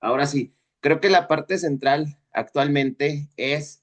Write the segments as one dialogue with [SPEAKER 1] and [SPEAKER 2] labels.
[SPEAKER 1] Ahora sí, creo que la parte central actualmente es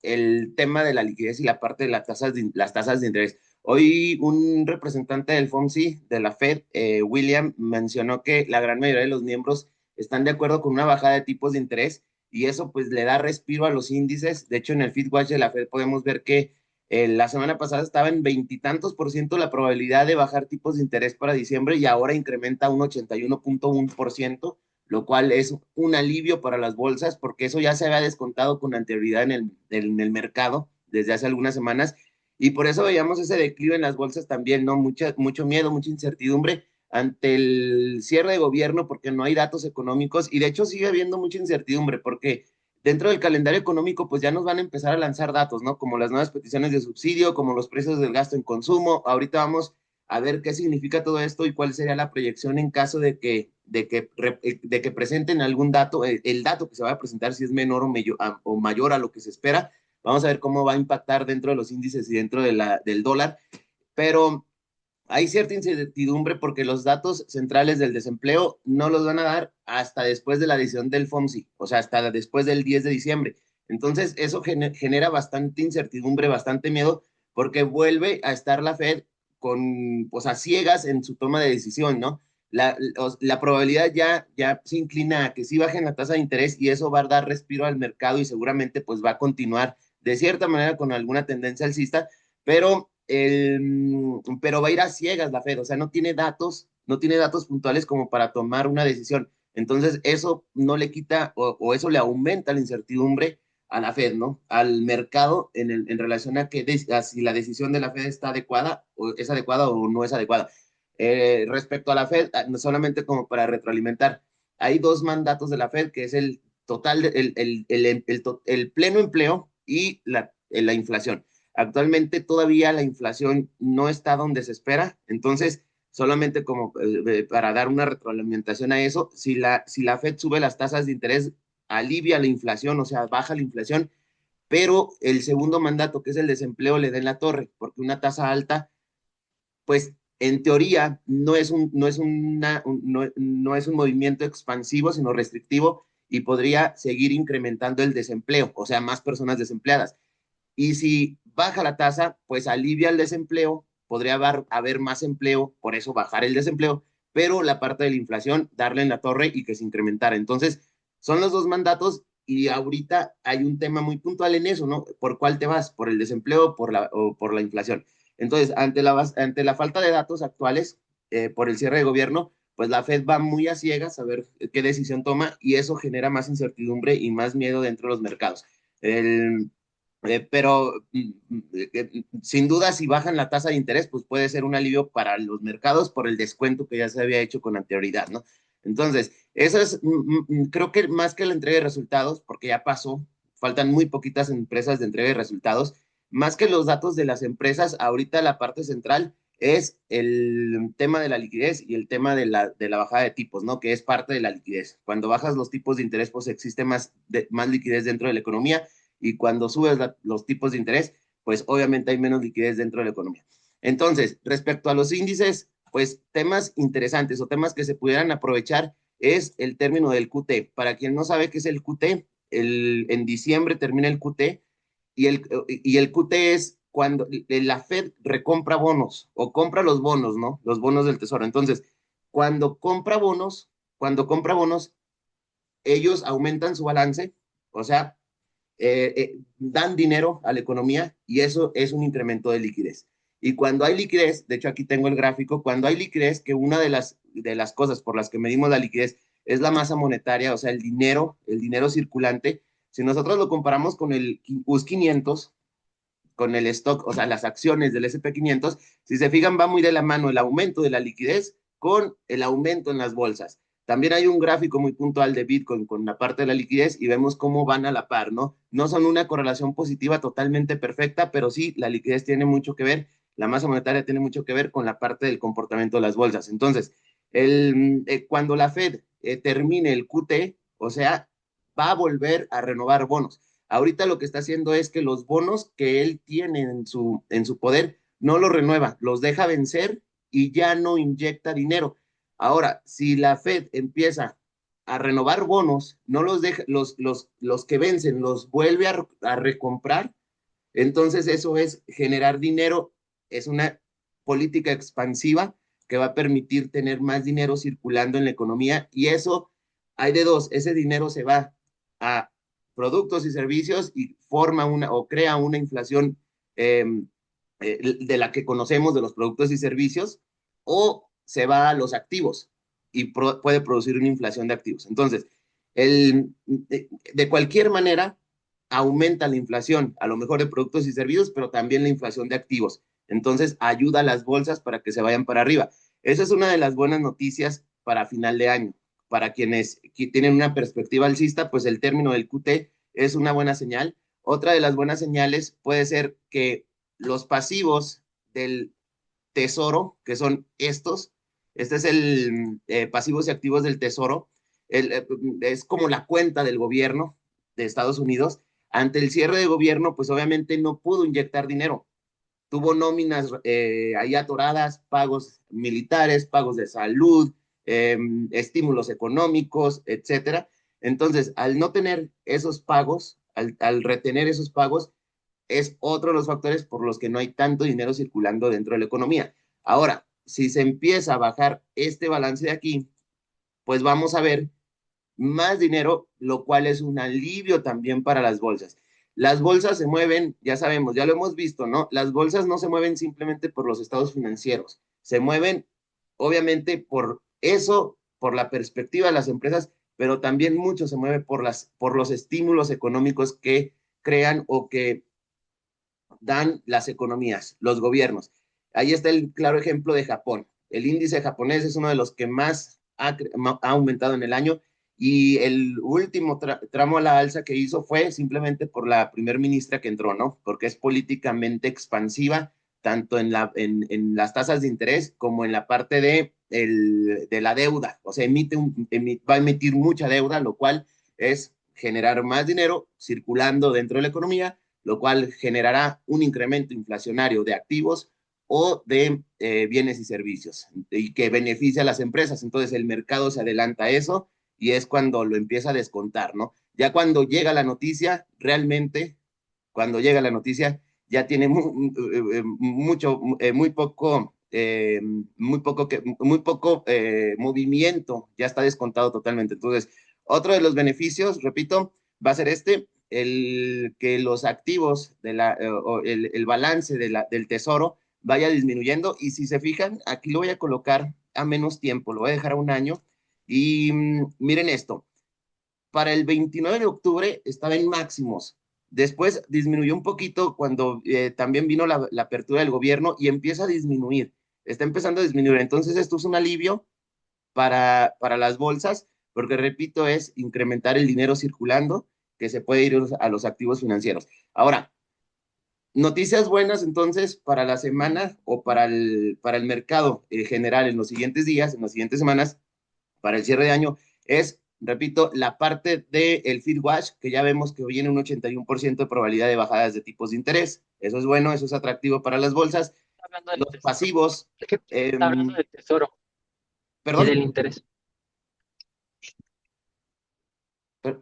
[SPEAKER 1] el tema de la liquidez y la parte de las tasas de interés. Hoy un representante del FOMC, de la Fed, William, mencionó que la gran mayoría de los miembros están de acuerdo con una bajada de tipos de interés y eso pues le da respiro a los índices. De hecho, en el FeedWatch de la Fed podemos ver que la semana pasada estaba en veintitantos por ciento la probabilidad de bajar tipos de interés para diciembre y ahora incrementa a un 81.1%, lo cual es un alivio para las bolsas porque eso ya se había descontado con anterioridad en el mercado desde hace algunas semanas y por eso veíamos ese declive en las bolsas también, ¿no? Mucho miedo, mucha incertidumbre ante el cierre de gobierno porque no hay datos económicos y de hecho sigue habiendo mucha incertidumbre porque dentro del calendario económico pues ya nos van a empezar a lanzar datos, ¿no? Como las nuevas peticiones de subsidio, como los precios del gasto en consumo. Ahorita vamos a ver qué significa todo esto y cuál sería la proyección en caso de que presenten algún dato, el dato que se va a presentar si es menor o mayor a lo que se espera. Vamos a ver cómo va a impactar dentro de los índices y dentro del dólar, pero hay cierta incertidumbre porque los datos centrales del desempleo no los van a dar hasta después de la decisión del FOMC, o sea, hasta después del 10 de diciembre. Entonces, eso genera bastante incertidumbre, bastante miedo, porque vuelve a estar la Fed con, pues, a ciegas en su toma de decisión, ¿no? La probabilidad ya se inclina a que sí bajen la tasa de interés y eso va a dar respiro al mercado y seguramente pues va a continuar de cierta manera con alguna tendencia alcista, pero va a ir a ciegas la Fed, o sea, no tiene datos puntuales como para tomar una decisión. Entonces, eso no le quita o eso le aumenta la incertidumbre a la Fed, ¿no? Al mercado en relación a si la decisión de la Fed está adecuada o no es adecuada. Respecto a la Fed, no solamente como para retroalimentar, hay dos mandatos de la Fed, que es el total, el pleno empleo y la inflación. Actualmente todavía la inflación no está donde se espera, entonces solamente como para dar una retroalimentación a eso, si la Fed sube las tasas de interés, alivia la inflación, o sea, baja la inflación, pero el segundo mandato, que es el desempleo, le da en la torre, porque una tasa alta, pues en teoría no es un movimiento expansivo, sino restrictivo y podría seguir incrementando el desempleo, o sea, más personas desempleadas. Y si baja la tasa, pues alivia el desempleo, podría haber más empleo, por eso bajar el desempleo, pero la parte de la inflación, darle en la torre y que se incrementara. Entonces, son los dos mandatos y ahorita hay un tema muy puntual en eso, ¿no? ¿Por cuál te vas? ¿Por el desempleo o por la inflación? Entonces, ante la falta de datos actuales por el cierre de gobierno, pues la Fed va muy a ciegas a ver qué decisión toma y eso genera más incertidumbre y más miedo dentro de los mercados. El, pero sin duda, si bajan la tasa de interés, pues puede ser un alivio para los mercados por el descuento que ya se había hecho con anterioridad, ¿no? Entonces, eso es, creo que más que la entrega de resultados, porque ya pasó, faltan muy poquitas empresas de entrega de resultados, más que los datos de las empresas, ahorita la parte central es el tema de la liquidez y el tema de la bajada de tipos, ¿no? Que es parte de la liquidez. Cuando bajas los tipos de interés, pues existe más liquidez dentro de la economía y cuando subes los tipos de interés, pues obviamente hay menos liquidez dentro de la economía. Entonces, respecto a los índices, pues temas interesantes o temas que se pudieran aprovechar es el término del QT. Para quien no sabe qué es el QT, en diciembre termina el QT y el QT es cuando la Fed recompra bonos o compra los bonos, ¿no? Los bonos del tesoro. Entonces, cuando compra bonos, cuando compra bonos, ellos aumentan su balance, o sea, dan dinero a la economía y eso es un incremento de liquidez. Y cuando hay liquidez, de hecho aquí tengo el gráfico, cuando hay liquidez, que una de las cosas por las que medimos la liquidez es la masa monetaria, o sea, el dinero circulante, si nosotros lo comparamos con el US 500, con el stock, o sea, las acciones del SP 500, si se fijan, va muy de la mano el aumento de la liquidez con el aumento en las bolsas. También hay un gráfico muy puntual de Bitcoin con la parte de la liquidez y vemos cómo van a la par, ¿no? No son una correlación positiva totalmente perfecta, pero sí, la liquidez tiene mucho que ver, la masa monetaria tiene mucho que ver con la parte del comportamiento de las bolsas. Entonces, cuando la Fed termine el QT, o sea, va a volver a renovar bonos. Ahorita lo que está haciendo es que los bonos que él tiene en su poder no los renueva, los deja vencer y ya no inyecta dinero. Ahora, si la Fed empieza a renovar bonos, no los deja, los que vencen, los vuelve a recomprar, entonces eso es generar dinero, es una política expansiva que va a permitir tener más dinero circulando en la economía y eso hay de dos, ese dinero se va a productos y servicios y forma una o crea una inflación eh, de la que conocemos de los productos y servicios o se va a los activos y puede producir una inflación de activos. Entonces, de cualquier manera, aumenta la inflación, a lo mejor de productos y servicios, pero también la inflación de activos. Entonces, ayuda a las bolsas para que se vayan para arriba. Esa es una de las buenas noticias para final de año. Para quienes tienen una perspectiva alcista, pues el término del QT es una buena señal. Otra de las buenas señales puede ser que los pasivos del tesoro, que son estos, este es el pasivos y activos del tesoro, es como la cuenta del gobierno de Estados Unidos. Ante el cierre de gobierno, pues obviamente no pudo inyectar dinero. Tuvo nóminas ahí atoradas, pagos militares, pagos de salud, estímulos económicos, etcétera. Entonces, al no tener esos pagos, al retener esos pagos, es otro de los factores por los que no hay tanto dinero circulando dentro de la economía. Ahora, si se empieza a bajar este balance de aquí, pues vamos a ver más dinero, lo cual es un alivio también para las bolsas. Las bolsas se mueven, ya sabemos, ya lo hemos visto, ¿no? Las bolsas no se mueven simplemente por los estados financieros, se mueven obviamente por eso, por la perspectiva de las empresas, pero también mucho se mueve por los estímulos económicos que crean o que dan las economías, los gobiernos. Ahí está el claro ejemplo de Japón. El índice japonés es uno de los que más ha aumentado en el año y el último tramo a la alza que hizo fue simplemente por la primer ministra que entró, ¿no? Porque es políticamente expansiva, tanto en las tasas de interés como en la parte de la deuda. O sea, va a emitir mucha deuda, lo cual es generar más dinero circulando dentro de la economía, lo cual generará un incremento inflacionario de activos o de bienes y servicios y que beneficia a las empresas. Entonces el mercado se adelanta a eso y es cuando lo empieza a descontar, ¿no? Ya cuando llega la noticia, realmente, cuando llega la noticia, ya tiene mucho, muy poco movimiento, ya está descontado totalmente. Entonces, otro de los beneficios, repito, va a ser el que los activos o el balance del tesoro vaya disminuyendo y si se fijan, aquí lo voy a colocar a menos tiempo, lo voy a dejar a un año y miren esto, para el 29 de octubre estaba en máximos. Después disminuyó un poquito cuando también vino la apertura del gobierno y empieza a disminuir. Está empezando a disminuir. Entonces, esto es un alivio para las bolsas, porque repito, es incrementar el dinero circulando que se puede ir a los activos financieros. Ahora, noticias buenas entonces para la semana o para el mercado general en los siguientes días, en las siguientes semanas, para el cierre de año es, repito, la parte del feed watch, que ya vemos que viene un 81% de probabilidad de bajadas de tipos de interés. Eso es bueno, eso es atractivo para las bolsas.
[SPEAKER 2] Hablando del
[SPEAKER 1] Los
[SPEAKER 2] tesoro.
[SPEAKER 1] pasivos,
[SPEAKER 2] Es que
[SPEAKER 1] eh,
[SPEAKER 2] está hablando del tesoro y
[SPEAKER 1] perdón,
[SPEAKER 2] del interés.
[SPEAKER 1] per,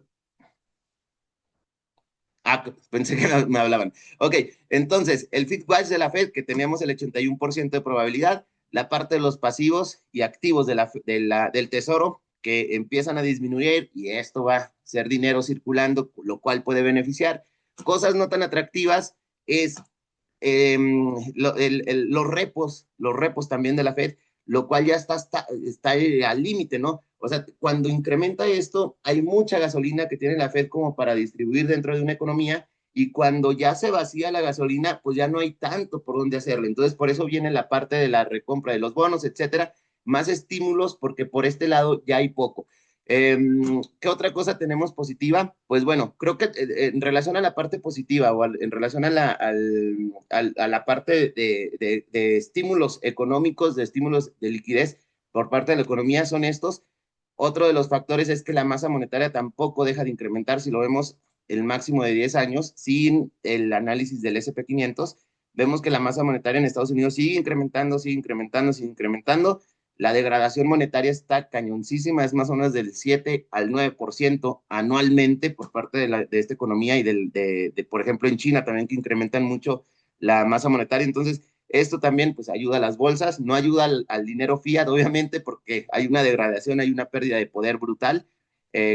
[SPEAKER 1] pensé que me hablaban. Ok, entonces, el feed watch de la Fed, que teníamos el 81% de probabilidad, la parte de los pasivos y activos del tesoro, que empiezan a disminuir y esto va a ser dinero circulando, lo cual puede beneficiar. Cosas no tan atractivas es los repos también de la Fed, lo cual ya está al límite, ¿no? O sea, cuando incrementa esto, hay mucha gasolina que tiene la Fed como para distribuir dentro de una economía y cuando ya se vacía la gasolina, pues ya no hay tanto por dónde hacerle. Entonces, por eso viene la parte de la recompra de los bonos, etcétera, más estímulos porque por este lado ya hay poco. ¿Qué otra cosa tenemos positiva? Pues bueno, creo que en relación a la parte positiva o en relación a la parte de estímulos económicos, de estímulos de liquidez por parte de la economía son estos. Otro de los factores es que la masa monetaria tampoco deja de incrementar si lo vemos el máximo de 10 años sin el análisis del SP 500. Vemos que la masa monetaria en Estados Unidos sigue incrementando, sigue incrementando, sigue incrementando la degradación monetaria está cañoncísima, es más o menos del 7 al 9% anualmente por parte de esta economía y por ejemplo, en China también que incrementan mucho la masa monetaria. Entonces, esto también pues ayuda a las bolsas, no ayuda al dinero fiat, obviamente, porque hay una degradación, hay una pérdida de poder brutal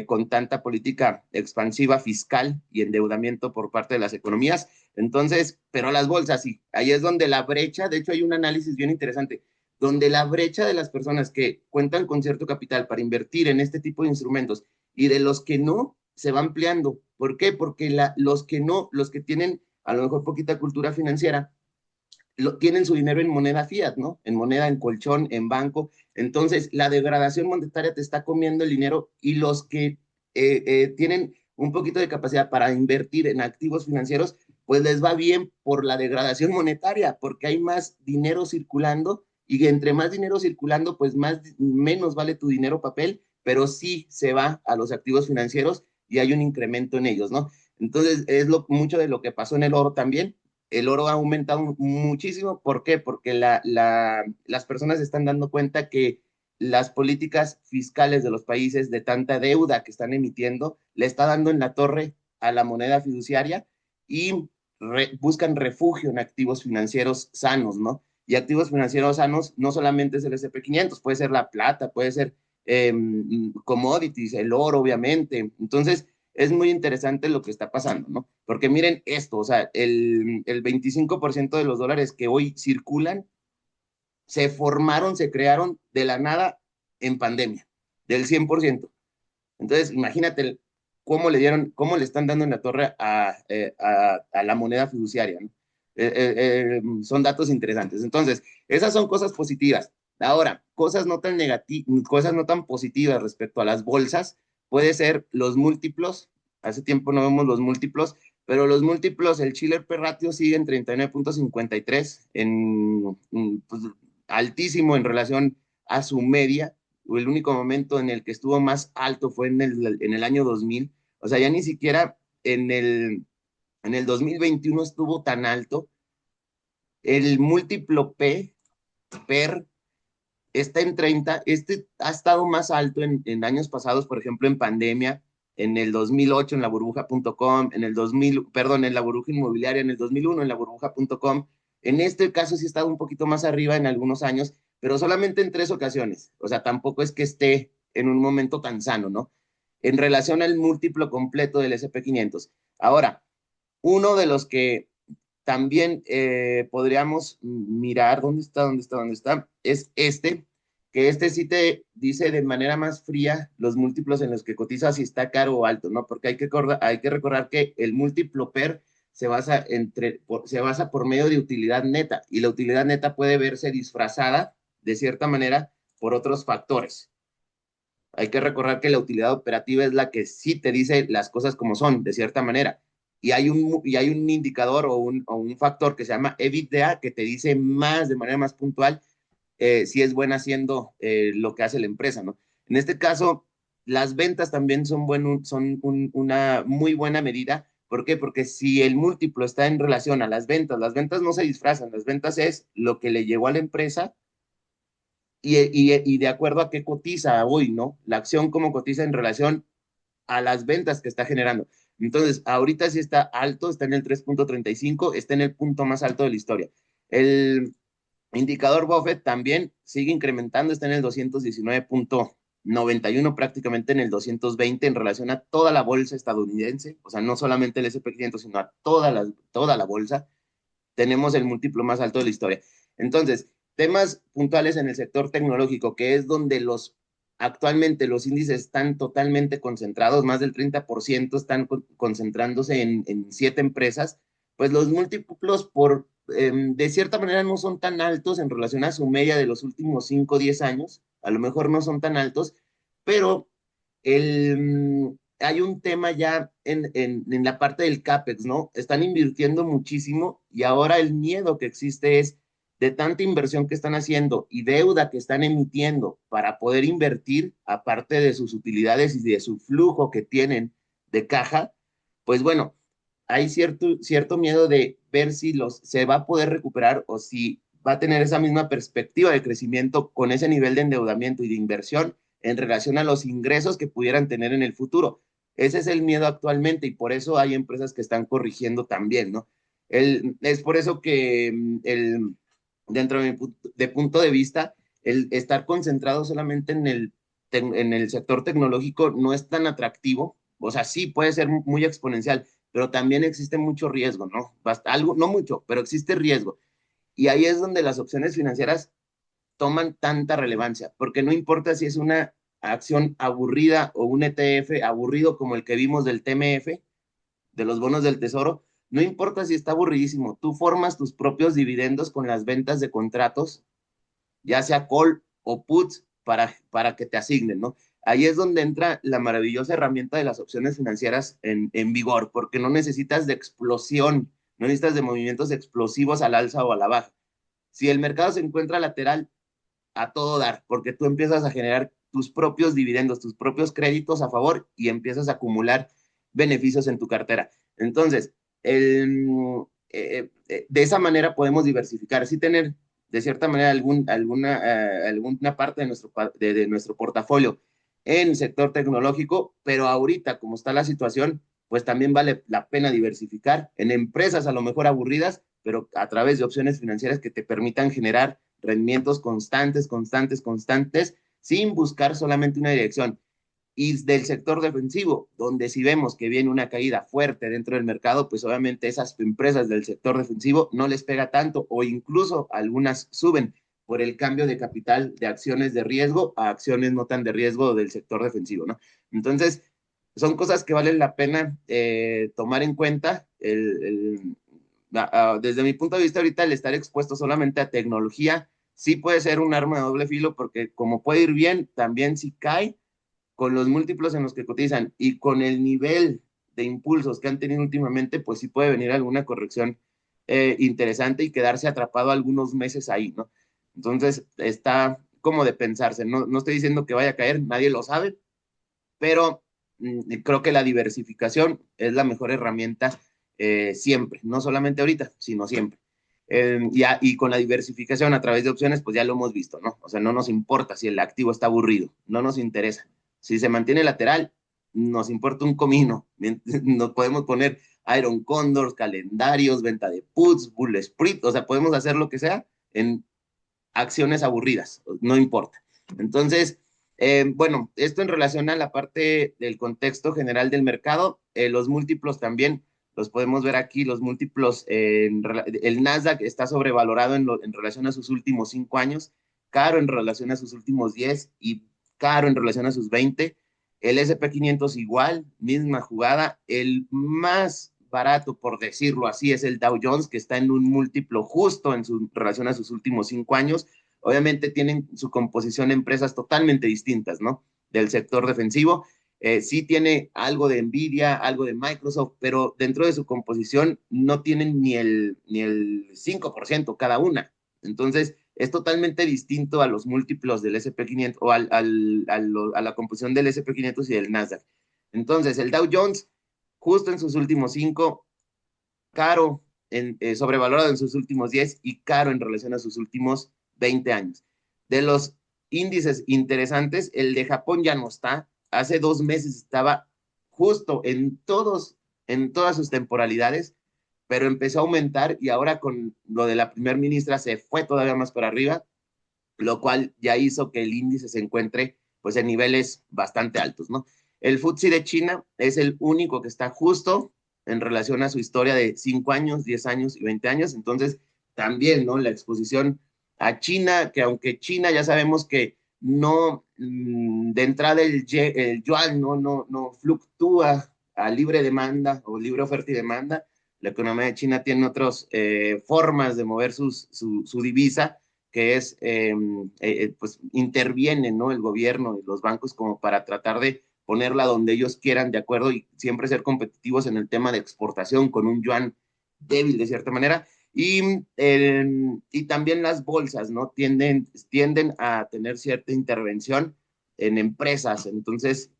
[SPEAKER 1] con tanta política expansiva fiscal y endeudamiento por parte de las economías. Entonces, pero las bolsas sí, ahí es donde la brecha, de hecho hay un análisis bien interesante, donde la brecha de las personas que cuentan con cierto capital para invertir en este tipo de instrumentos y de los que no, se va ampliando. ¿Por qué? Porque los que no, los que tienen a lo mejor poquita cultura financiera, tienen su dinero en moneda fiat, ¿no? En moneda, en colchón, en banco. Entonces, la degradación monetaria te está comiendo el dinero y los que tienen un poquito de capacidad para invertir en activos financieros, pues les va bien por la degradación monetaria, porque hay más dinero circulando y entre más dinero circulando, pues menos vale tu dinero papel, pero sí se va a los activos financieros y hay un incremento en ellos, ¿no? Entonces, mucho de lo que pasó en el oro también, el oro ha aumentado muchísimo. ¿Por qué? Porque las personas se están dando cuenta que las políticas fiscales de los países de tanta deuda que están emitiendo le está dando en la torre a la moneda fiduciaria y buscan refugio en activos financieros sanos, ¿no? Y activos financieros sanos no solamente es el S&P 500, puede ser la plata, puede ser commodities, el oro, obviamente. Entonces, es muy interesante lo que está pasando, ¿no? Porque miren esto, o sea, el 25% de los dólares que hoy circulan se formaron, se crearon de la nada en pandemia, del 100%. Entonces, imagínate cómo cómo le están dando en la torre a la moneda fiduciaria, ¿no? Son datos interesantes. Entonces, esas son cosas positivas. Ahora, cosas no tan positivas respecto a las bolsas, puede ser los múltiplos. Hace tiempo no vemos los múltiplos, pero los múltiplos, el Shiller P ratio sigue en 39.53, pues, altísimo en relación a su media. El único momento en el que estuvo más alto fue en el año 2000. O sea, ya ni siquiera en el 2021 estuvo tan alto. El múltiplo PER está en 30. Este ha estado más alto en años pasados, por ejemplo, en pandemia, en el 2008 en la burbuja.com, en el 2000, perdón, en la burbuja inmobiliaria, en el 2001 en la burbuja.com. En este caso sí ha estado un poquito más arriba en algunos años, pero solamente en 3 ocasiones. O sea, tampoco es que esté en un momento tan sano, ¿no? En relación al múltiplo completo del SP 500. Ahora, uno de los que también podríamos mirar, ¿dónde está? Es que este sí te dice de manera más fría los múltiplos en los que cotiza si está caro o alto, ¿no? Porque hay que recordar que el múltiplo PER se basa por medio de utilidad neta, y la utilidad neta puede verse disfrazada de cierta manera por otros factores. Hay que recordar que la utilidad operativa es la que sí te dice las cosas como son, de cierta manera. Y hay un indicador o un factor que se llama EBITDA que te dice más, de manera más puntual, si es buena haciendo lo que hace la empresa, ¿no? En este caso, las ventas también una muy buena medida. ¿Por qué? Porque si el múltiplo está en relación a las ventas no se disfrazan, las ventas es lo que le llegó a la empresa y de acuerdo a qué cotiza hoy, ¿no? La acción cómo cotiza en relación a las ventas que está generando. Entonces, ahorita sí está alto, está en el 3.35, está en el punto más alto de la historia. El indicador Buffett también sigue incrementando, está en el 219.91, prácticamente en el 220 en relación a toda la bolsa estadounidense, o sea, no solamente el S&P 500, sino a toda la bolsa. Tenemos el múltiplo más alto de la historia. Entonces, temas puntuales en el sector tecnológico, que es donde actualmente los índices están totalmente concentrados, más del 30% están concentrándose en 7 empresas, pues los múltiplos de cierta manera no son tan altos en relación a su media de los últimos 5 o 10 años, a lo mejor no son tan altos, pero hay un tema ya en la parte del CAPEX, ¿no? Están invirtiendo muchísimo y ahora el miedo que existe es de tanta inversión que están haciendo y deuda que están emitiendo para poder invertir, aparte de sus utilidades y de su flujo que tienen de caja, pues bueno, hay cierto miedo de ver si se va a poder recuperar o si va a tener esa misma perspectiva de crecimiento con ese nivel de endeudamiento y de inversión en relación a los ingresos que pudieran tener en el futuro. Ese es el miedo actualmente y por eso hay empresas que están corrigiendo también, ¿no? Es por eso que dentro de punto de vista, el estar concentrado solamente en el sector tecnológico no es tan atractivo. O sea, sí puede ser muy exponencial, pero también existe mucho riesgo, ¿no? Algo, no mucho, pero existe riesgo. Y ahí es donde las opciones financieras toman tanta relevancia, porque no importa si es una acción aburrida o un ETF aburrido como el que vimos del TMF, de los bonos del tesoro, no importa si está aburridísimo, tú formas tus propios dividendos con las ventas de contratos, ya sea call o puts, para que te asignen, ¿no? Ahí es donde entra la maravillosa herramienta de las opciones financieras en vigor, porque no necesitas de explosión, no necesitas de movimientos explosivos al alza o a la baja. Si el mercado se encuentra lateral, a todo dar, porque tú empiezas a generar tus propios dividendos, tus propios créditos a favor y empiezas a acumular beneficios en tu cartera. Entonces, de esa manera podemos diversificar, sí tener de cierta manera alguna parte de nuestro portafolio en el sector tecnológico, pero ahorita como está la situación, pues también vale la pena diversificar en empresas a lo mejor aburridas, pero a través de opciones financieras que te permitan generar rendimientos constantes, constantes, constantes, sin buscar solamente una dirección. Y del sector defensivo, donde si vemos que viene una caída fuerte dentro del mercado, pues obviamente esas empresas del sector defensivo no les pega tanto o incluso algunas suben por el cambio de capital de acciones de riesgo a acciones no tan de riesgo del sector defensivo, ¿no? Entonces, son cosas que valen la pena tomar en cuenta. Desde mi punto de vista ahorita el estar expuesto solamente a tecnología sí puede ser un arma de doble filo porque como puede ir bien, también si cae con los múltiplos en los que cotizan y con el nivel de impulsos que han tenido últimamente, pues sí puede venir alguna corrección interesante y quedarse atrapado algunos meses ahí, ¿no? Entonces está como de pensarse, no, no estoy diciendo que vaya a caer, nadie lo sabe, pero creo que la diversificación es la mejor herramienta siempre, no solamente ahorita, sino siempre. Y con la diversificación a través de opciones, pues ya lo hemos visto, ¿no? O sea, no nos importa si el activo está aburrido, no nos interesa. Si se mantiene lateral, nos importa un comino. Nos podemos poner Iron Condors, calendarios, venta de puts, bull split, o sea, podemos hacer lo que sea en acciones aburridas, no importa. Entonces, bueno, esto en relación a la parte del contexto general del mercado, los múltiplos también los podemos ver aquí, los múltiplos, el Nasdaq está sobrevalorado en relación a sus últimos 5 años, caro en relación a sus últimos 10 y caro en relación a sus 20. El SP 500 igual, misma jugada, el más barato, por decirlo así, es el Dow Jones, que está en un múltiplo justo en su relación a sus últimos 5 años. Obviamente tienen su composición empresas totalmente distintas, ¿no? Del sector defensivo. Sí tiene algo de Nvidia, algo de Microsoft, pero dentro de su composición no tienen ni el 5% cada una. Entonces, es totalmente distinto a los múltiplos del SP 500 o a la composición del SP 500 y del Nasdaq. Entonces, el Dow Jones, justo en sus últimos 5, caro, sobrevalorado en sus últimos 10 y caro en relación a sus últimos 20 años. De los índices interesantes, el de Japón ya no está. Hace 2 meses estaba justo en todas sus temporalidades, pero empezó a aumentar y ahora con lo de la primer ministra se fue todavía más para arriba, lo cual ya hizo que el índice se encuentre pues en niveles bastante altos, ¿no? El FTSE de China es el único que está justo en relación a su historia de 5 años, 10 años y 20 años, entonces también, ¿no? La exposición a China, que aunque China ya sabemos que no, de entrada el yuan no fluctúa a libre demanda o libre oferta y demanda, la economía de China tiene otras formas de mover su divisa, que es, pues interviene, ¿no? El gobierno y los bancos como para tratar de ponerla donde ellos quieran, de acuerdo, y siempre ser competitivos en el tema de exportación con un yuan débil de cierta manera. Y también las bolsas, ¿no? Tienden a tener cierta intervención en empresas. Entonces,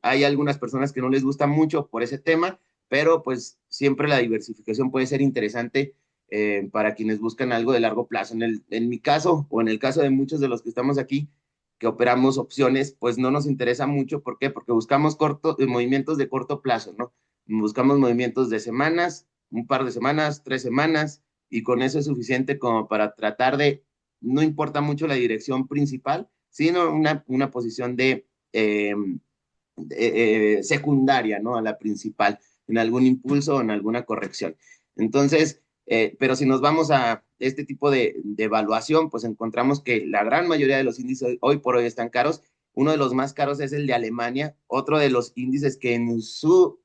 [SPEAKER 1] hay algunas personas que no les gusta mucho por ese tema, pero pues siempre la diversificación puede ser interesante para quienes buscan algo de largo plazo. En mi caso, o en el caso de muchos de los que estamos aquí, que operamos opciones, pues no nos interesa mucho. ¿Por qué? Porque buscamos movimientos de corto plazo, ¿no? Buscamos movimientos de semanas, un par de semanas, 3 semanas, y con eso es suficiente como para tratar de, no importa mucho la dirección principal, sino una posición secundaria, ¿no? A la principal, en algún impulso o en alguna corrección. Entonces, pero si nos vamos a este tipo de evaluación, pues encontramos que la gran mayoría de los índices hoy por hoy están caros. Uno de los más caros es el de Alemania, otro de los índices que en su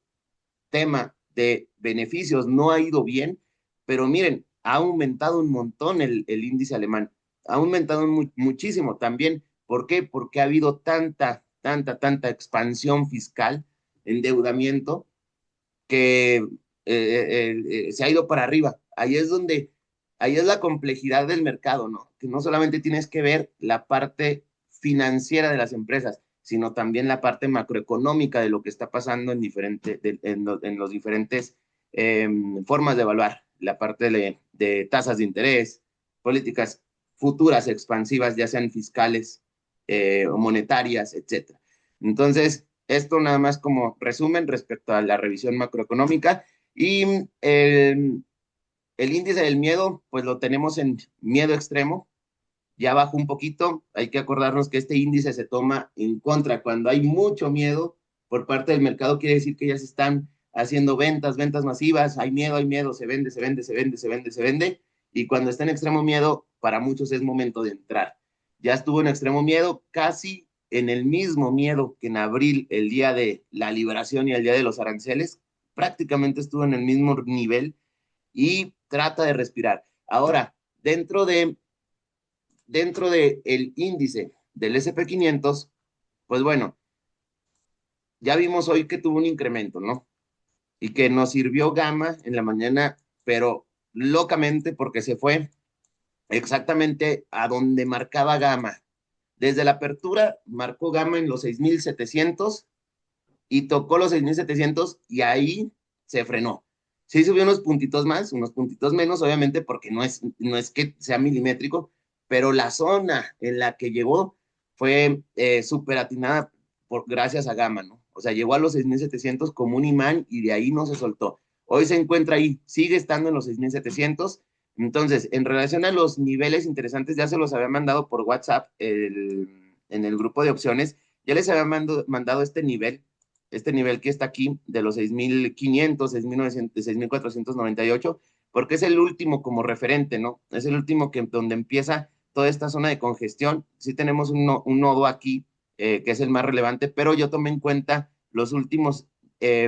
[SPEAKER 1] tema de beneficios no ha ido bien, pero miren, ha aumentado un montón el índice alemán, ha aumentado muchísimo también. ¿Por qué? Porque ha habido tanta expansión fiscal, endeudamiento, que se ha ido para arriba. Ahí es la complejidad del mercado, ¿no? Que no solamente tienes que ver la parte financiera de las empresas, sino también la parte macroeconómica de lo que está pasando en los diferentes formas de evaluar, la parte de tasas de interés, políticas futuras expansivas, ya sean fiscales o monetarias, etcétera. Entonces, esto nada más como resumen respecto a la revisión macroeconómica. Y el índice del miedo, pues lo tenemos en miedo extremo, ya bajó un poquito. Hay que acordarnos que este índice se toma en contra cuando hay mucho miedo por parte del mercado. Quiere decir que ya se están haciendo ventas masivas, hay miedo, se vende, se vende, se vende, se vende, se vende. Y cuando está en extremo miedo, para muchos es momento de entrar. Ya estuvo en extremo miedo, casi en el mismo miedo que en abril, el día de la liberación y el día de los aranceles, prácticamente estuvo en el mismo nivel y trata de respirar. Ahora, dentro del índice del SP 500, pues bueno, ya vimos hoy que tuvo un incremento, ¿no? Y que nos sirvió Gama en la mañana, pero locamente porque se fue exactamente a donde marcaba Gama. Desde la apertura marcó Gama en los 6,700 y tocó los 6,700 y ahí se frenó. Sí subió unos puntitos más, unos puntitos menos, obviamente, porque no es que sea milimétrico, pero la zona en la que llegó fue súper atinada gracias a Gama, ¿no? O sea, llegó a los 6,700 como un imán y de ahí no se soltó. Hoy se encuentra ahí, sigue estando en los 6,700. Entonces, en relación a los niveles interesantes, ya se los había mandado por WhatsApp en el grupo de opciones, ya les había mandado este nivel que está aquí de los 6,500, 6,900, 6,498, porque es el último como referente, ¿no? Es el último donde empieza toda esta zona de congestión. Sí tenemos un nodo aquí, que es el más relevante, pero yo tomé en cuenta los últimos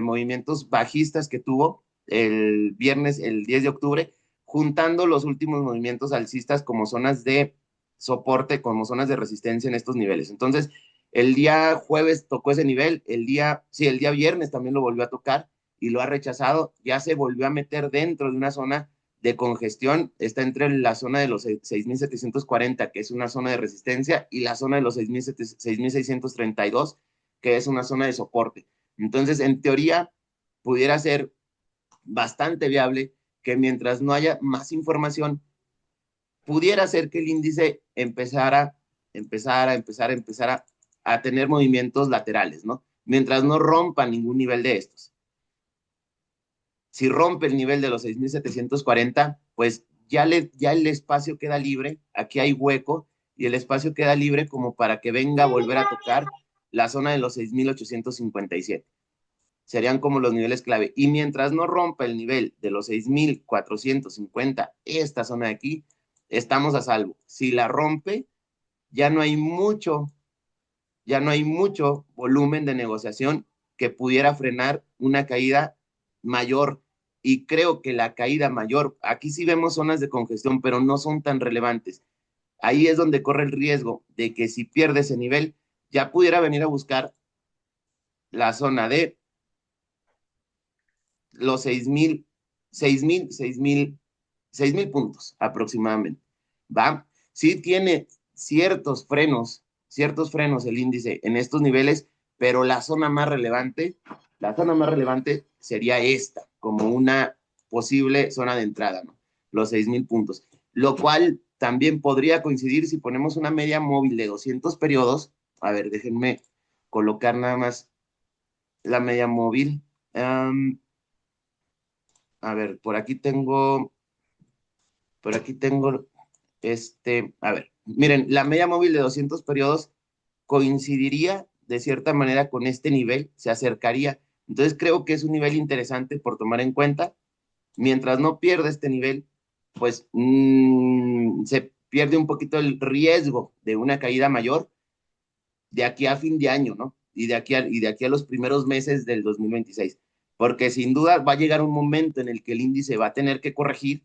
[SPEAKER 1] movimientos bajistas que tuvo el viernes, el 10 de octubre, juntando los últimos movimientos alcistas como zonas de soporte, como zonas de resistencia en estos niveles. Entonces, el día jueves tocó ese nivel, el día viernes también lo volvió a tocar y lo ha rechazado, ya se volvió a meter dentro de una zona de congestión, está entre la zona de los 6,740, que es una zona de resistencia, y la zona de los 6,632, que es una zona de soporte. Entonces, en teoría, pudiera ser bastante viable que mientras no haya más información, pudiera ser que el índice empezara a tener movimientos laterales, ¿no? Mientras no rompa ningún nivel de estos. Si rompe el nivel de los 6,740, pues ya el espacio queda libre, aquí hay hueco, y el espacio queda libre como para que venga a volver a tocar la zona de los 6,857. Serían como los niveles clave. Y mientras no rompa el nivel de los 6,450, esta zona de aquí, estamos a salvo. Si la rompe, ya no hay mucho ya no hay mucho volumen de negociación que pudiera frenar una caída mayor. Y creo que la caída mayor, aquí sí vemos zonas de congestión, pero no son tan relevantes. Ahí es donde corre el riesgo de que si pierde ese nivel, ya pudiera venir a buscar la zona de los 6,000 puntos aproximadamente. ¿Va? Sí tiene ciertos frenos el índice en estos niveles, pero la zona más relevante sería esta, como una posible zona de entrada, ¿no? los 6,000 puntos, lo cual también podría coincidir si ponemos una media móvil de 200 periodos. A ver, déjenme colocar nada más la media móvil. A ver, por aquí tengo, a ver, miren, la media móvil de 200 periodos coincidiría de cierta manera con este nivel, se acercaría. Entonces creo que es un nivel interesante por tomar en cuenta. Mientras no pierda este nivel, pues se pierde un poquito el riesgo de una caída mayor de aquí a fin de año, ¿no? Y de aquí a los primeros meses del 2026. Porque sin duda va a llegar un momento en el que el índice va a tener que corregir.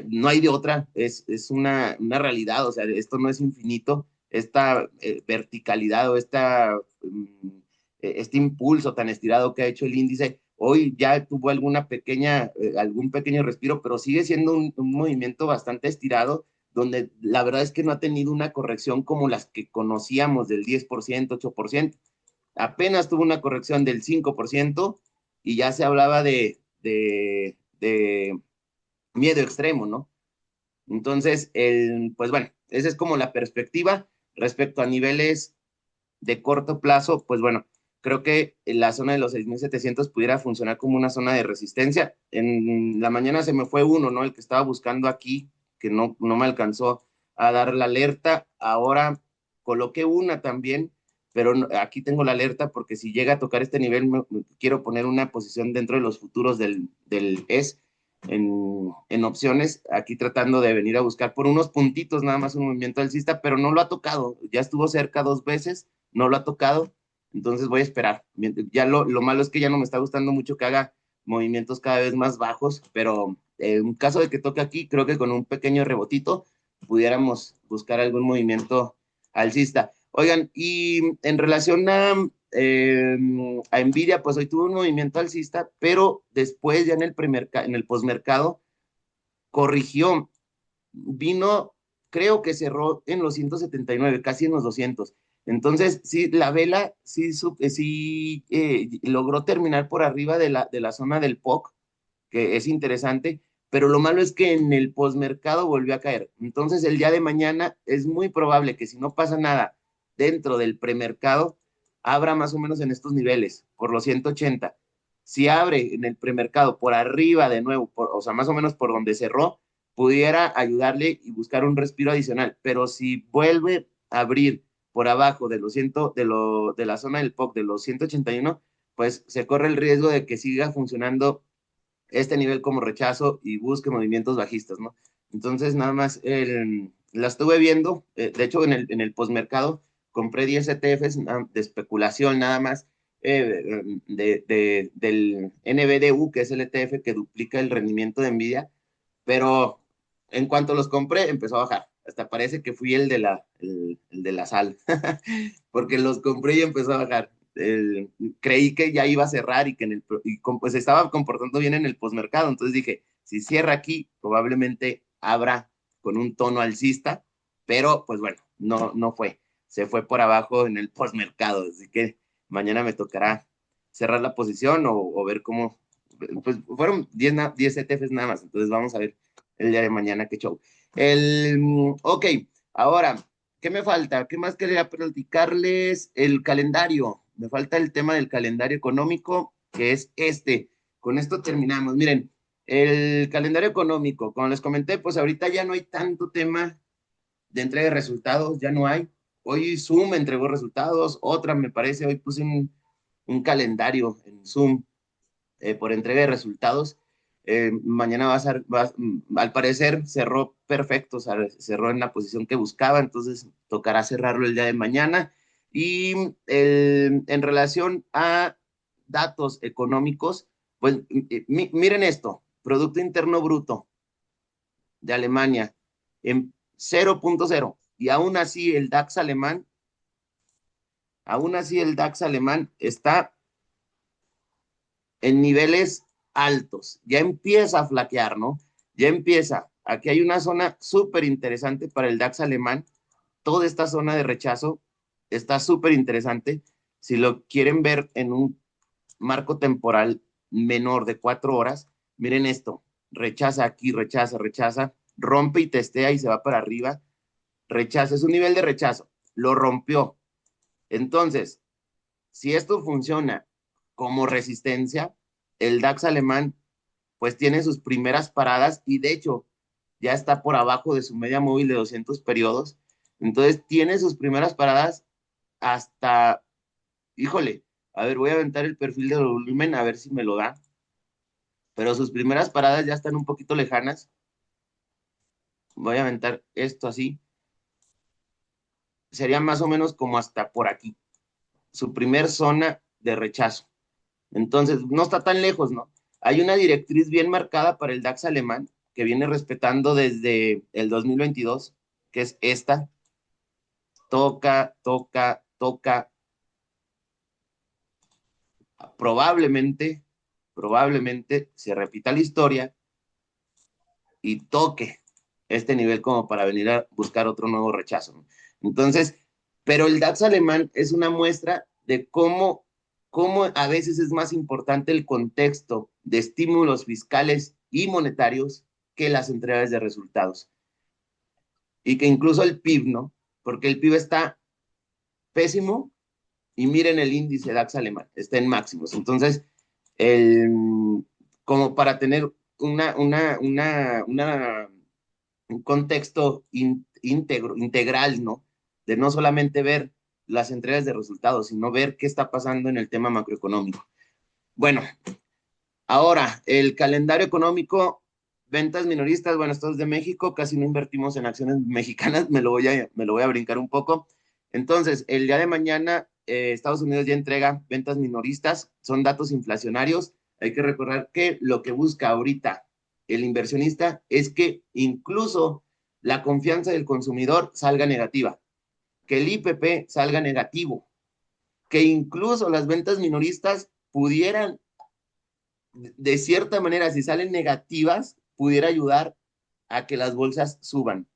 [SPEAKER 1] No hay de otra, es una realidad, o sea, esto no es infinito, esta verticalidad o este impulso tan estirado que ha hecho el índice, hoy ya tuvo algún pequeño respiro, pero sigue siendo un movimiento bastante estirado, donde la verdad es que no ha tenido una corrección como las que conocíamos del 10%, 8%. Apenas tuvo una corrección del 5% y ya se hablaba de miedo extremo, ¿no? Entonces, pues bueno, esa es como la perspectiva respecto a niveles de corto plazo. Pues bueno, creo que la zona de los 6,700 pudiera funcionar como una zona de resistencia. En la mañana se me fue uno, ¿no? El que estaba buscando aquí, que no me alcanzó a dar la alerta. Ahora coloqué una también, pero aquí tengo la alerta porque si llega a tocar este nivel, quiero poner una posición dentro de los futuros del ES en opciones, aquí tratando de venir a buscar por unos puntitos nada más un movimiento alcista, pero no lo ha tocado, ya estuvo cerca 2 veces, no lo ha tocado, entonces voy a esperar. Ya lo malo es que ya no me está gustando mucho que haga movimientos cada vez más bajos, pero en caso de que toque aquí, creo que con un pequeño rebotito pudiéramos buscar algún movimiento alcista. Oigan, y en relación a Nvidia, pues hoy tuvo un movimiento alcista, pero después ya en el posmercado corrigió, vino, creo que cerró en los 179, casi en los 200. Entonces, sí, la vela sí, logró terminar por arriba de la zona del POC, que es interesante, pero lo malo es que en el posmercado volvió a caer. Entonces, el día de mañana es muy probable que si no pasa nada dentro del premercado, abra más o menos en estos niveles, por los 180. Si abre en el premercado por arriba de nuevo, o sea, más o menos por donde cerró, pudiera ayudarle y buscar un respiro adicional. Pero si vuelve a abrir por abajo de la zona del POC de los 181, pues se corre el riesgo de que siga funcionando este nivel como rechazo y busque movimientos bajistas, ¿no? Entonces, nada más, la estuve viendo, de hecho, en el postmercado, compré 10 ETFs de especulación nada más, del NBDU, que es el ETF que duplica el rendimiento de Nvidia, pero en cuanto los compré, empezó a bajar. Hasta parece que fui el de la sal, porque los compré y empezó a bajar. Creí que ya iba a cerrar y que pues estaba comportando bien en el posmercado. Entonces dije, si cierra aquí, probablemente abra con un tono alcista, pero pues bueno, no fue. Se fue por abajo en el posmercado. Así que mañana me tocará cerrar la posición o ver cómo. Pues fueron 10 ETFs nada más. Entonces vamos a ver el día de mañana qué show. Ok, ahora, ¿qué me falta? ¿Qué más quería platicarles? El calendario. Me falta el tema del calendario económico, que es este. Con esto terminamos. Miren, el calendario económico, como les comenté, pues ahorita ya no hay tanto tema de entrega de resultados, ya no hay. Hoy Zoom entregó resultados, otra me parece, hoy puse un calendario en Zoom por entrega de resultados. Mañana al parecer cerró perfecto, o sea, cerró en la posición que buscaba, entonces tocará cerrarlo el día de mañana. Y en relación a datos económicos, pues miren esto, Producto Interno Bruto de Alemania en 0,0, y aún así el DAX alemán está en niveles altos, ya empieza a flaquear, ¿no? Ya empieza. Aquí hay una zona súper interesante para el DAX alemán. Toda esta zona de rechazo está súper interesante. Si lo quieren ver en un marco temporal menor de 4 horas, miren esto. rechaza aquí, rechaza, rechaza, rompe y testea y se va para arriba, rechaza, es un nivel de rechazo, lo rompió. Entonces, si esto funciona como resistencia, el DAX alemán pues tiene sus primeras paradas y de hecho ya está por abajo de su media móvil de 200 periodos. Entonces tiene sus primeras paradas hasta, híjole, a ver, voy a aventar el perfil de volumen a ver si me lo da, pero sus primeras paradas ya están un poquito lejanas. Voy a aventar esto así. Sería más o menos como hasta por aquí, su primer zona de rechazo. Entonces, no está tan lejos, ¿no? Hay una directriz bien marcada para el DAX alemán que viene respetando desde el 2022, que es esta. Toca, toca, toca. Probablemente se repita la historia y toque este nivel como para venir a buscar otro nuevo rechazo, ¿no? Entonces, pero el DAX alemán es una muestra de cómo a veces es más importante el contexto de estímulos fiscales y monetarios que las entregas de resultados. Y que incluso el PIB, ¿no? Porque el PIB está pésimo y miren el índice DAX alemán, está en máximos. Entonces, el, como para tener un contexto integral, ¿no? De no solamente ver las entregas de resultados, sino ver qué está pasando en el tema macroeconómico. Bueno, ahora, el calendario económico, ventas minoristas, bueno, esto es de México, casi no invertimos en acciones mexicanas, me lo voy a brincar un poco. Entonces, el día de mañana, Estados Unidos ya entrega ventas minoristas, son datos inflacionarios. Hay que recordar que lo que busca ahorita el inversionista es que incluso la confianza del consumidor salga negativa, que el IPP salga negativo, que incluso las ventas minoristas pudieran de cierta manera, si salen negativas, pudiera ayudar a que las bolsas suban.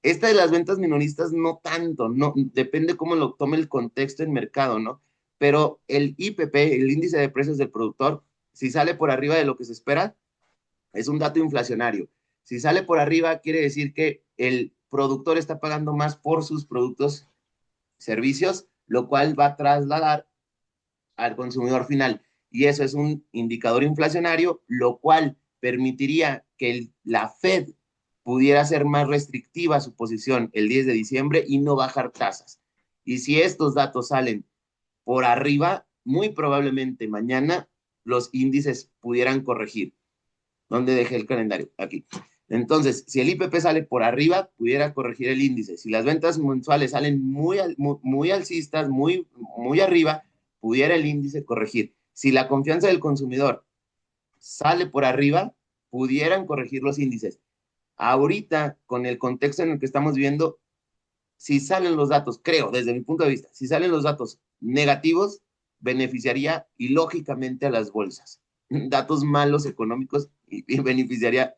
[SPEAKER 1] Esta de las ventas minoristas no tanto, no, depende cómo lo tome el contexto en mercado, ¿no? Pero el IPP, el índice de precios del productor, si sale por arriba de lo que se espera, es un dato inflacionario. Si sale por arriba, quiere decir que el productor está pagando más por sus productos, servicios, lo cual va a trasladar al consumidor final. Y eso es un indicador inflacionario, lo cual permitiría que la Fed pudiera ser más restrictiva su posición el 10 de diciembre y no bajar tasas. Y si estos datos salen por arriba, muy probablemente mañana los índices pudieran corregir. ¿Dónde dejé el calendario? Aquí. Entonces, si el IPP sale por arriba, pudiera corregir el índice. Si las ventas mensuales salen muy alcistas, muy arriba, pudiera el índice corregir. Si la confianza del consumidor sale por arriba, pudieran corregir los índices. Ahorita, con el contexto en el que estamos viendo, si salen los datos, creo, desde mi punto de vista, si salen los datos negativos, beneficiaría y lógicamente a las bolsas. Datos malos económicos y beneficiaría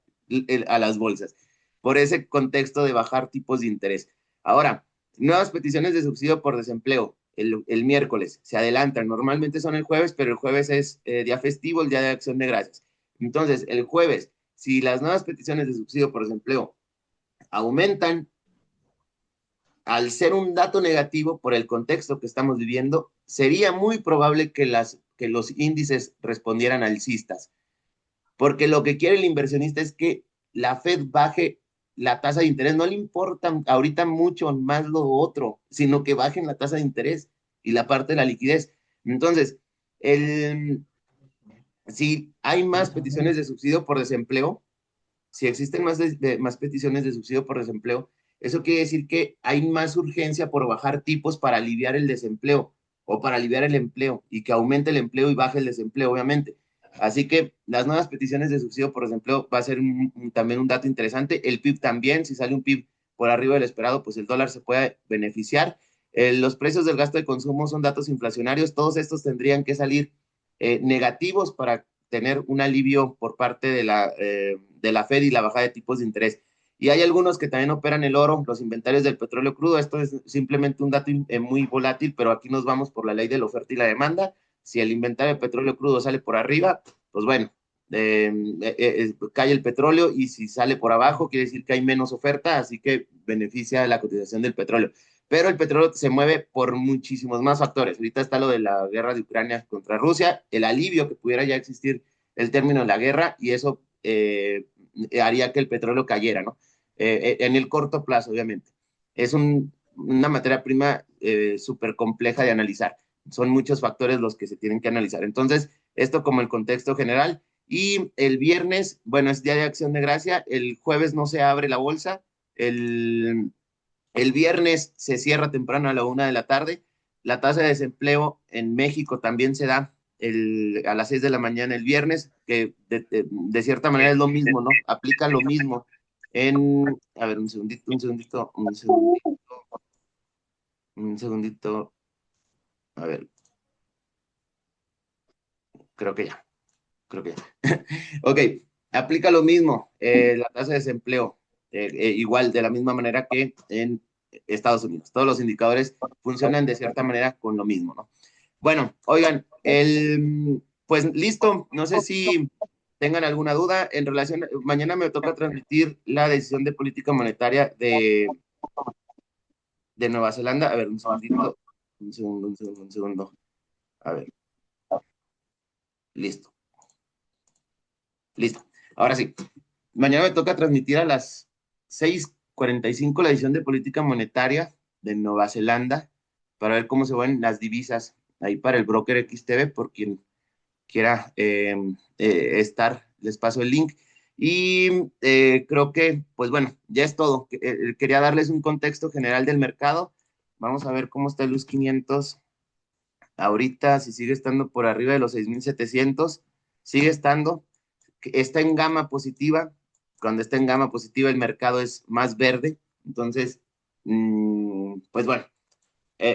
[SPEAKER 1] a las bolsas. Por ese contexto de bajar tipos de interés. Ahora, nuevas peticiones de subsidio por desempleo el miércoles se adelantan. Normalmente son el jueves, pero el jueves es día festivo, el día de acción de gracias. Entonces, el jueves, si las nuevas peticiones de subsidio por desempleo aumentan, al ser un dato negativo por el contexto que estamos viviendo, sería muy probable que los índices respondieran alcistas, porque lo que quiere el inversionista es que la Fed baje la tasa de interés, no le importa ahorita mucho más lo otro, sino que bajen la tasa de interés y la parte de la liquidez. Entonces, si hay más peticiones de subsidio por desempleo, si existen más peticiones de subsidio por desempleo, eso quiere decir que hay más urgencia por bajar tipos para aliviar el desempleo o para aliviar el empleo y que aumente el empleo y baje el desempleo, obviamente. Así que las nuevas peticiones de subsidio por desempleo va a ser también un dato interesante. El PIB también, si sale un PIB por arriba del esperado, pues el dólar se puede beneficiar. Los precios del gasto de consumo son datos inflacionarios. Todos estos tendrían que salir negativos para tener un alivio por parte de la Fed y la bajada de tipos de interés. Y hay algunos que también operan el oro, los inventarios del petróleo crudo. Esto es simplemente un dato muy volátil, pero aquí nos vamos por la ley de la oferta y la demanda. Si el inventario de petróleo crudo sale por arriba, pues bueno, cae el petróleo y si sale por abajo quiere decir que hay menos oferta, así que beneficia la cotización del petróleo. Pero el petróleo se mueve por muchísimos más factores. Ahorita está lo de la guerra de Ucrania contra Rusia, el alivio que pudiera ya existir el término de la guerra y eso haría que el petróleo cayera, ¿no? En el corto plazo, obviamente. Es una materia prima súper compleja de analizar. Son muchos factores los que se tienen que analizar. Entonces, esto como el contexto general. Y el viernes, bueno, es Día de Acción de Gracia. El jueves no se abre la bolsa. El, el viernes se cierra temprano a la 1 de la tarde. La tasa de desempleo en México también se da a las 6 de la mañana el viernes, que de cierta manera es lo mismo, ¿no? Aplica lo mismo a ver, un segundito, un segundito, un segundito, un segundito, a ver, creo que ya, creo que ya. Ok, aplica lo mismo, la tasa de desempleo, igual, de la misma manera que en Estados Unidos. Todos los indicadores funcionan de cierta manera con lo mismo, ¿no? Bueno, oigan, pues listo, no sé si tengan alguna duda en relación, mañana me toca transmitir la decisión de política monetaria de Nueva Zelanda. A ver, un segundito, un segundo, un segundo, un segundo. A ver, listo, listo. Ahora sí, mañana me toca transmitir a las 6:45 la edición de política monetaria de Nueva Zelanda para ver cómo se van las divisas ahí para el broker XTB, por quien quiera estar, les paso el link. Y creo que, pues bueno, ya es todo. Quería darles un contexto general del mercado. Vamos a ver cómo está el Luz 500 ahorita, si sigue estando por arriba de los 6,700, sigue estando, está en gama positiva. Cuando está en gama positiva, el mercado es más verde. Entonces, pues bueno,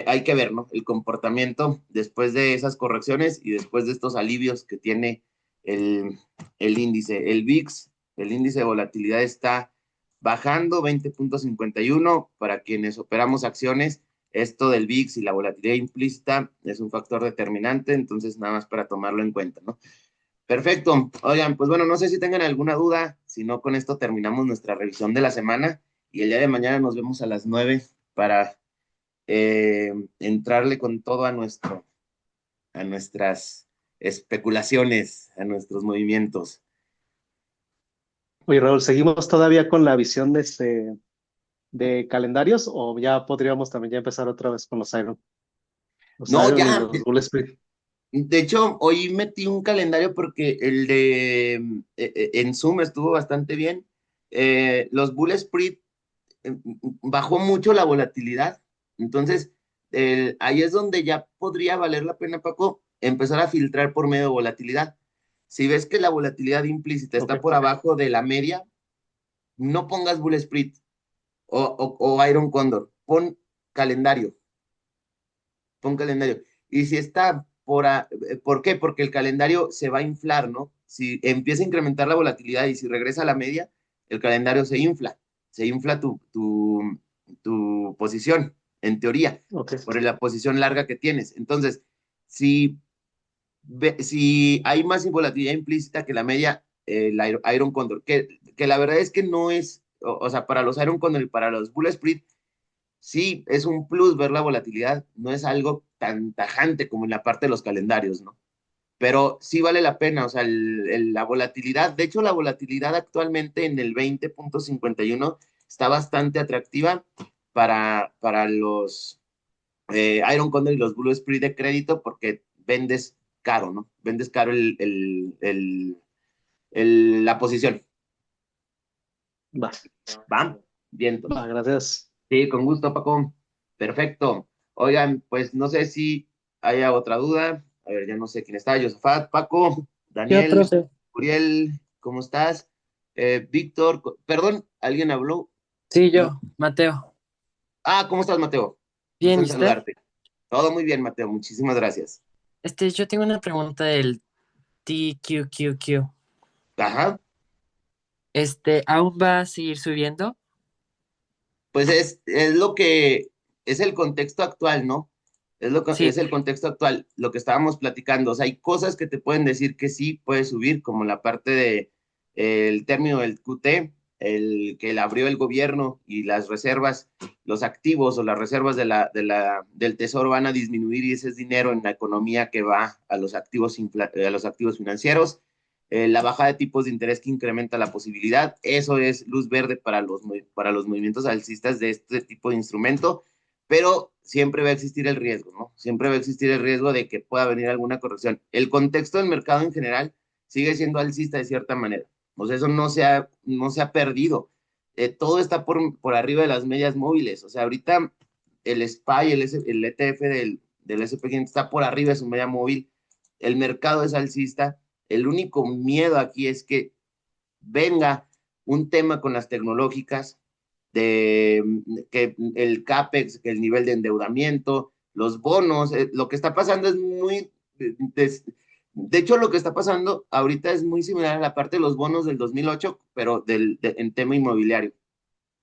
[SPEAKER 1] hay que ver, ¿no? El comportamiento después de esas correcciones y después de estos alivios que tiene el, el índice. El VIX, el índice de volatilidad está bajando 20,51. Para quienes operamos acciones, esto del VIX y la volatilidad implícita es un factor determinante, entonces nada más para tomarlo en cuenta, ¿no? Perfecto. Oigan, pues bueno, no sé si tengan alguna duda, si no, con esto terminamos nuestra revisión de la semana y el día de mañana nos vemos a las 9 para entrarle con todo a nuestras especulaciones, a nuestros movimientos.
[SPEAKER 3] Oye, Raúl, ¿seguimos todavía con la visión de calendarios o ya podríamos también ya empezar otra vez con los
[SPEAKER 1] No,
[SPEAKER 3] Iron y
[SPEAKER 1] ya,
[SPEAKER 3] los Bull Spring?
[SPEAKER 1] de hecho, hoy metí un calendario porque el de en Zoom estuvo bastante bien. Los Bull Sprit bajó mucho la volatilidad. Entonces, ahí es donde ya podría valer la pena, Paco, empezar a filtrar por medio de volatilidad. Si ves que la volatilidad implícita
[SPEAKER 3] Ok,
[SPEAKER 1] está por abajo de la media, no pongas Bull Sprit o Iron Condor, calendario, pon calendario. Y si está ¿por qué? Porque el calendario se va a inflar, ¿no? Si empieza a incrementar la volatilidad y si regresa a la media, el calendario se infla tu posición, en teoría,
[SPEAKER 3] ok.
[SPEAKER 1] por la posición larga que tienes. Entonces, si, si hay más volatilidad implícita que la media, el Iron Condor, que la verdad es que no es, o sea, para los Iron Condor y para los Bull Sprit, sí, es un plus ver la volatilidad, no es algo tan tajante como en la parte de los calendarios, ¿no? Pero sí vale la pena, o sea, la volatilidad, de hecho la volatilidad actualmente en el 20,51 está bastante atractiva para los Iron Condor y los Blue Spirit de crédito porque vendes caro, ¿no? Vendes caro la posición.
[SPEAKER 3] Va,
[SPEAKER 1] ¿Va? Vientos.
[SPEAKER 3] va, gracias.
[SPEAKER 1] Sí, con gusto, Paco. Perfecto. Oigan, pues no sé si haya otra duda. A ver, ya no sé quién está. Josafat, Paco,
[SPEAKER 2] Yo,
[SPEAKER 1] Daniel,
[SPEAKER 2] profe.
[SPEAKER 1] Uriel, ¿cómo estás? Víctor, perdón, ¿alguien habló?
[SPEAKER 2] Sí,
[SPEAKER 1] No.
[SPEAKER 2] yo, Mateo.
[SPEAKER 1] Ah, ¿cómo estás, Mateo? Gusto
[SPEAKER 2] Bien, ¿y
[SPEAKER 1] en
[SPEAKER 2] usted?
[SPEAKER 1] saludarte. Todo muy bien, Mateo. Muchísimas gracias.
[SPEAKER 2] Yo tengo una pregunta del TQQQ.
[SPEAKER 1] Ajá.
[SPEAKER 2] ¿Aún va a seguir subiendo?
[SPEAKER 1] Pues es lo que es el contexto actual, ¿no?
[SPEAKER 2] Sí,
[SPEAKER 1] Es el contexto actual, lo que estábamos platicando. O sea, hay cosas que te pueden decir que sí puede subir, como la parte de el término del QT, el que le abrió el gobierno y las reservas, los activos o las reservas del tesoro van a disminuir y ese es dinero en la economía que va a los activos financieros. La bajada de tipos de interés que incrementa la posibilidad, eso es luz verde para los movimientos alcistas de este tipo de instrumento, pero siempre va a existir el riesgo, ¿no? Siempre va a existir el riesgo de que pueda venir alguna corrección. El contexto del mercado en general sigue siendo alcista de cierta manera. O sea, eso no se ha perdido. Todo está por arriba de las medias móviles. O sea, ahorita el SPY, el ETF del SP500 está por arriba de su media móvil. El mercado es alcista. El único miedo aquí es que venga un tema con las tecnológicas, de que el CAPEX, que el nivel de endeudamiento, los bonos, lo que está pasando es muy, de hecho lo que está pasando ahorita es muy similar a la parte de los bonos del 2008, pero en tema inmobiliario,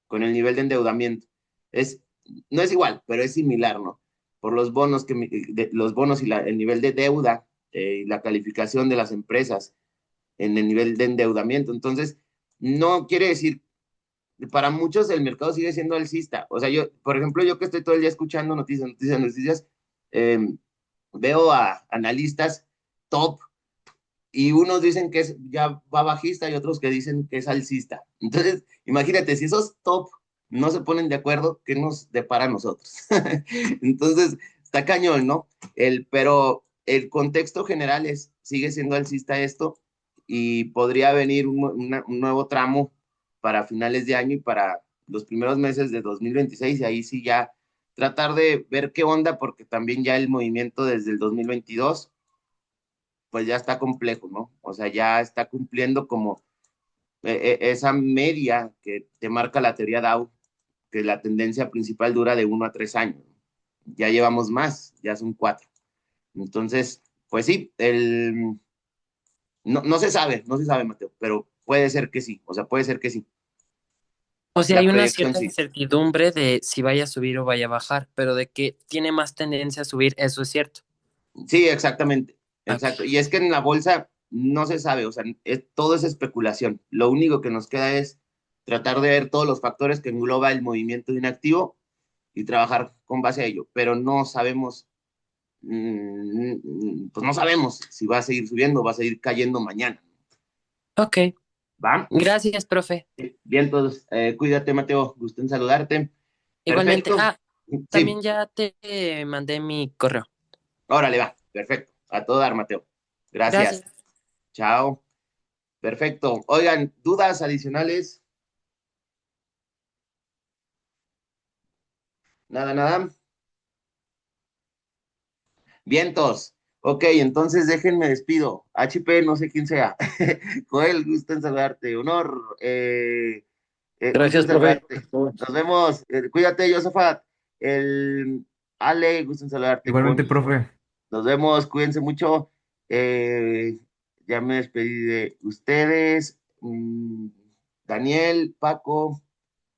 [SPEAKER 1] con el nivel de endeudamiento. Es, no es igual, pero es similar, ¿no? Por los bonos, los bonos y el nivel de deuda y la calificación de las empresas en el nivel de endeudamiento. Entonces, no quiere decir, para muchos el mercado sigue siendo alcista. O sea, yo, por ejemplo, yo que estoy todo el día escuchando noticias, eh, veo a analistas top y unos dicen que ya va bajista y otros que dicen que es alcista. Entonces, imagínate, si esos top no se ponen de acuerdo, ¿qué nos depara a nosotros? Entonces, está cañón, ¿no? Pero el contexto general sigue siendo alcista esto y podría venir un nuevo tramo para finales de año y para los primeros meses de 2026 y ahí sí ya tratar de ver qué onda porque también ya el movimiento desde el 2022 pues ya está complejo, ¿no? O sea, ya está cumpliendo como esa media que te marca la teoría Dow, que la tendencia principal dura de 1 a 3 años. Ya llevamos más, ya son 4. Entonces, pues sí, no se sabe, Mateo, pero puede ser que sí, o sea, puede ser que sí.
[SPEAKER 2] o sea,
[SPEAKER 1] La
[SPEAKER 2] hay una
[SPEAKER 1] proyección
[SPEAKER 2] cierta
[SPEAKER 1] sí.
[SPEAKER 2] incertidumbre de si vaya a subir o vaya a bajar, pero de que tiene más tendencia a subir, eso es cierto.
[SPEAKER 1] Sí, exactamente,
[SPEAKER 2] Ok.
[SPEAKER 1] exacto. Y es que en la bolsa no se sabe, o sea, todo es especulación. Lo único que nos queda es tratar de ver todos los factores que engloba el movimiento de un activo y trabajar con base a ello, pero no sabemos, pues no sabemos si va a seguir subiendo o va a seguir cayendo mañana.
[SPEAKER 2] Ok,
[SPEAKER 1] ¿Va?
[SPEAKER 2] gracias, profe.
[SPEAKER 1] Bien, entonces, cuídate, Mateo, gusto en saludarte.
[SPEAKER 2] Igualmente,
[SPEAKER 1] Perfecto. Sí,
[SPEAKER 2] también ya te mandé mi correo.
[SPEAKER 1] órale, va, perfecto. A todo dar, Mateo. Gracias.
[SPEAKER 2] Gracias.
[SPEAKER 1] Chao. Perfecto. Oigan, dudas adicionales. Nada, nada. Vientos. Ok, entonces déjenme despido. HP, no sé quién sea. Joel, gusto en saludarte. Honor, gusto en
[SPEAKER 4] Gracias, profe.
[SPEAKER 1] saludarte. Nos vemos. Cuídate, Josafat. El Ale, gusto en saludarte.
[SPEAKER 4] Igualmente,
[SPEAKER 1] Connie.
[SPEAKER 4] profe.
[SPEAKER 1] Nos vemos, cuídense mucho. Ya me despedí de ustedes. Daniel, Paco,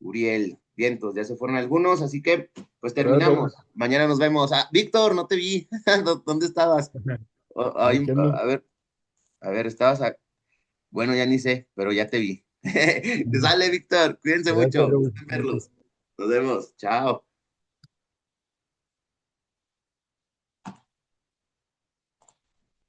[SPEAKER 1] Uriel. Vientos, ya se fueron algunos, así que pues
[SPEAKER 4] Gracias, profe.
[SPEAKER 1] terminamos. Mañana nos vemos. Ah, Víctor, no te vi. ¿Dónde estabas?
[SPEAKER 4] Aquí ando.
[SPEAKER 1] A ver, bueno, ya ni sé, pero ya te vi. Te sale, Víctor. Cuídense
[SPEAKER 4] Gracias,
[SPEAKER 1] mucho.
[SPEAKER 4] Raúl.
[SPEAKER 1] Gusto en verlos. Nos vemos. Chao.